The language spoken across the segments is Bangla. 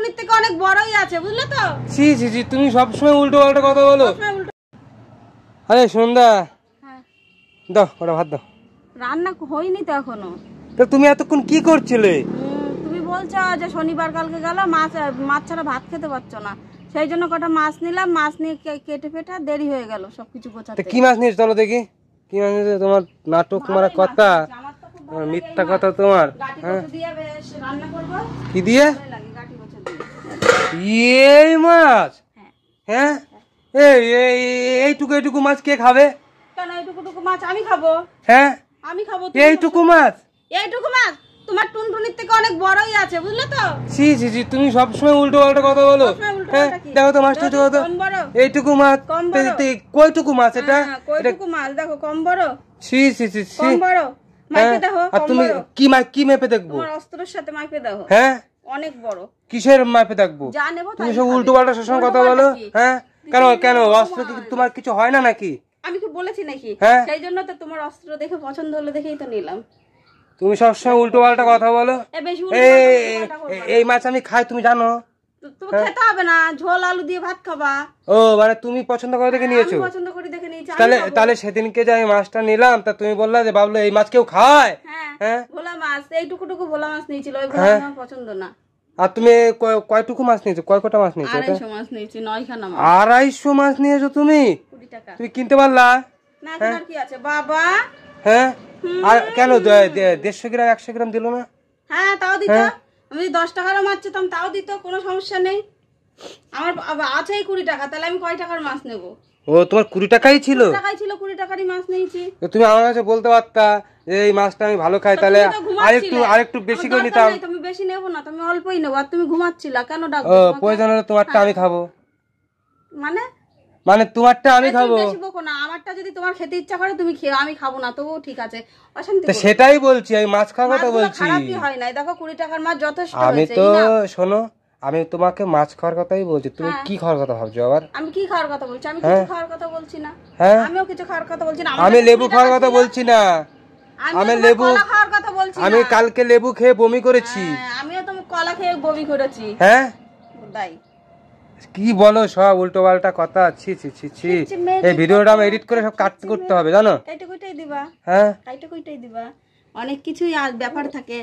টুনটুনির থেকে অনেক বড়ই আছে, বুঝলে তো? ছি ছি ছি, তুমি সবসময় উল্টো পাল্টা কথা বলো। আরে সন্ধ্যা, হ্যাঁ দাও ওটা ভাত দাও। রান্না হয়নি তো এখনো। তো তুমি এতক্ষণ কি করছিলে? তুমি বলছো যে শনিবার কালকে গেল, মাছ ছাড়া ভাত খেতে পারছো না, সেই জন্য কটা মাছ নিলাম, মাছ নিয়ে কেটে ফেটে দেরি হয়ে গেল সবকিছু গোছাতে। কি মাছ নিয়েছো চলো দেখি, কি মাছ নিয়েছো? তোমার নাটক মারা কথা, মিথ্যা কথা তোমার। কি দিয়ে? এই মাছ? হ্যাঁ, এইটুকু এইটুকু মাছ কে খাবে? কেন এইটুকু মাছ আমি খাবো? হ্যাঁ আমি খাবো। এইটুকু মাছ? এইটুকু মাছ তোমার টুনটুনির থেকে অনেক বড়ই আছে, বুঝলে তো? ছি ছি ছি, তুমি সবসময় উল্টো পাল্টা কথা বলো। হ্যাঁ দেখো তো মাছটা, দেখো তো এইটুকু মাছ, কয়টুকু মাছ এটা? কয়টুকু মাছ দেখো, কম বড়। ছি ছি ছি ছি, কম বড় মাইপে দেখো। আর তুমি কি মেপে দেখবো? তোমার অস্ত্রের সাথে মাইপে দেখো। হ্যাঁ অনেক বড়। কিসের মাপে দেখবো? যা নেবো তুমি সব উল্টো পাল্টা সবসময় কথা বলো। হ্যাঁ কেন কেন, অস্ত্র কি তোমার কিছু হয় না নাকি? আমি কি বলেছি নাকি? সেই জন্য তো তোমার অস্ত্র দেখে পছন্দ হলো দেখেই তো নিলাম। তুমি সবসময় উল্টো পাল্টা কথা বলো। এই মাছ আমি খাই তুমি জানো? তুমি খেতে হবে না, ঝোল আলু দিয়ে ভাত খাবা। ও মানে তুমি পছন্দ করে দেখে নিয়েছো? আমি পছন্দ করে দেখে নিয়েছি। তাহলে সেদিনকে যে আমি মাছটা নিলাম, তা তুমি বললা যে বাবলু এই মাছ কেউ খায়? হ্যাঁ ভোলা মাছ, এইটুকু ভোলা মাছ নিয়েছিল, ওই ভোলা আমার পছন্দ না। আর তুমি কয়টুকু মাছ নিয়েছো? কয়টা মাছ নিয়েছো? 250 মাছ নিয়েছি, 9খানা মাছ। 250 মাছ নিয়েছো তুমি? 20 টাকা। তুমি কিনতে পারলা না? আর কি আছে বাবা? হ্যাঁ আর কেন 150 গ্রাম 100 গ্রাম দিল না? হ্যাঁ তাও দিত। আমি 10 টাকার মাছ চেতাম তাও দিত, কোনো সমস্যা নেই। আমার আছেই 20 টাকা, তাহলে আমি কয় টাকার মাছ নেব? ও তোমার 20 টাকাই ছিল? 20 টাকারই মাছ নিয়েছি। তুমি আমার কাছে বলতে পারতা যে এই মাছটা আমি ভালো খাই, তাহলে আরেকটু বেশি করে নিতাম। তুমি বেশি নেব না, তুমি অল্পই নেব। আর তুমি ঘুমাচ্ছিলা কেন? ডাকবো? ও প্রয়োজন হলে তোমারটা আমি খাবো। মানে তোমারটা আমি খাবো? বেশি বকো না, আমারটা যদি তোমার খেতে ইচ্ছা করে তুমি খেও, আমি খাবো না তবুও ঠিক আছে, অশান্তি করো না। সেটাই বলছি, আমি মাছ খাওয়ার কথা বলছি। খারাপই হয় না, দেখো 20 টাকার মাছ যথেষ্ট হয়েছে। আমি তো শোনো, আমি তোমাকে মাছ খাওয়ার কথাই বলছি, তুমি কি খাওয়ার কথা ভাবছো আবার? আমি কি খাওয়ার কথা বলছি? আমি কিছু খাওয়ার কথা বলছি না। আমিও কিছু খাওয়ার কথা বলছি না। আমি লেবু খাওয়ার কথা বলছি না, আমি লেবু খাওয়ার কথা বলছি না। আমি কালকে লেবু খেয়ে বমি করেছি। আমিও তো কলা খেয়ে বমি করেছি। হ্যাঁ তাই কি বলো সব উল্টো পাল্টা কথা। ছি ছি ছি ছি, এই ভিডিওটা আমি এডিট করে সব কাট করতে হবে জানো? কাইটাই দিবা। হ্যাঁ কাইটাই দিবা। অনেক কিছুই ব্যাপার থাকে,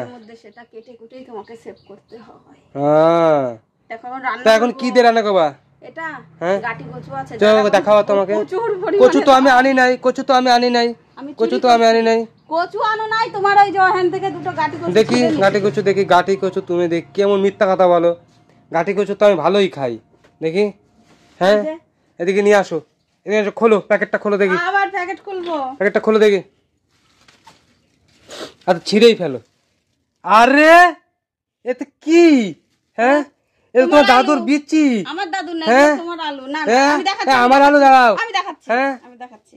এর মধ্যে সেটা কেটে কুটেই তোমাকে সেভ করতে হয়। হ্যাঁ এখন কি দিয়ে রান্না করবা? এটা গাটি কচু আছে, চলো দেখাও তো আমাকে। কচু তো আমি আনি নাই, কচু তো আমি আনি নাই। কচু আনো নাই তোমার? ওই যে ওখান থেকে দুটো গাটি কচু দেখি, গাটি কচু দেখি। গাটি কচু তুমি দেখি কেমন মিথ্যা কথা বলো। গাটি কচু তো আমি ভালোই খাই, দেখি। হ্যাঁ এদিকে নিয়ে আসো, এদিকে এসো, খোলো প্যাকেটটা, খোলো দেখি। আবার প্যাকেট খুলবো? প্যাকেটটা খোলো দেখি। আচ্ছা ছিঁড়েই ফেলো। আরে এতে কি? হ্যাঁ এটা তোমার দাদুর বিচি। আমার দাদুর না, তোমার আলু। না আমি দেখাচ্ছি, আমার আলু দাঁড়াও, আমি দেখাচ্ছি।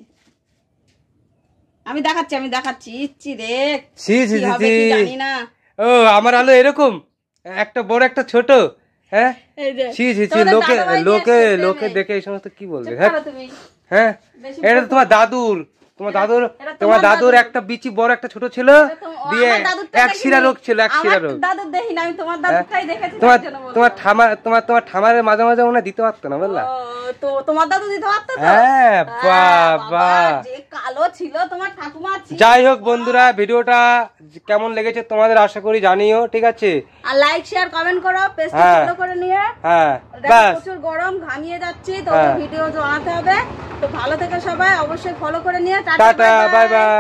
আমি দেখাচ্ছি ইচ্ছি রে। ছি ছি ছি, জানি না। ও আমার আলু এরকম একটা বড় একটা ছোট? হ্যাঁ ছি ছি ছি, লোকে দেখে এই সমস্ত কি বলবে? হ্যাঁ এটা তোমার দাদুর, তোমার দাদুর একটা বিচি বড় একটা ছোট ছিল, দিয়ে এক শিরা রোগ ছিল, এক শিরা রোগ। দাদুর দেখি না, আমি তোমার দাদুরটাই দেখেছি। তোমার ঠামারে মাঝে মাঝে মনে দিতে পারতো না, বুঝলা? তো তোমার দাদু দিতে পারতো? হ্যাঁ বাবা, যে কালো ছিল তোমার ঠাকুমা ছিল। যাই হোক বন্ধুরা, ভিডিওটা কেমন লেগেছে তোমাদের আশা করি জানিও, ঠিক আছে? আর লাইক শেয়ার কমেন্ট করো, পেজটা ফলো করে নিয়ে। হ্যাঁ বাস, প্রচুর গরম, ঘামিয়ে যাচ্ছি, তো ভিডিও বানাতে হবে। তো ভালো থেকে সবাই, অবশ্যই ফলো করে নিয়ে। Tata bye bye.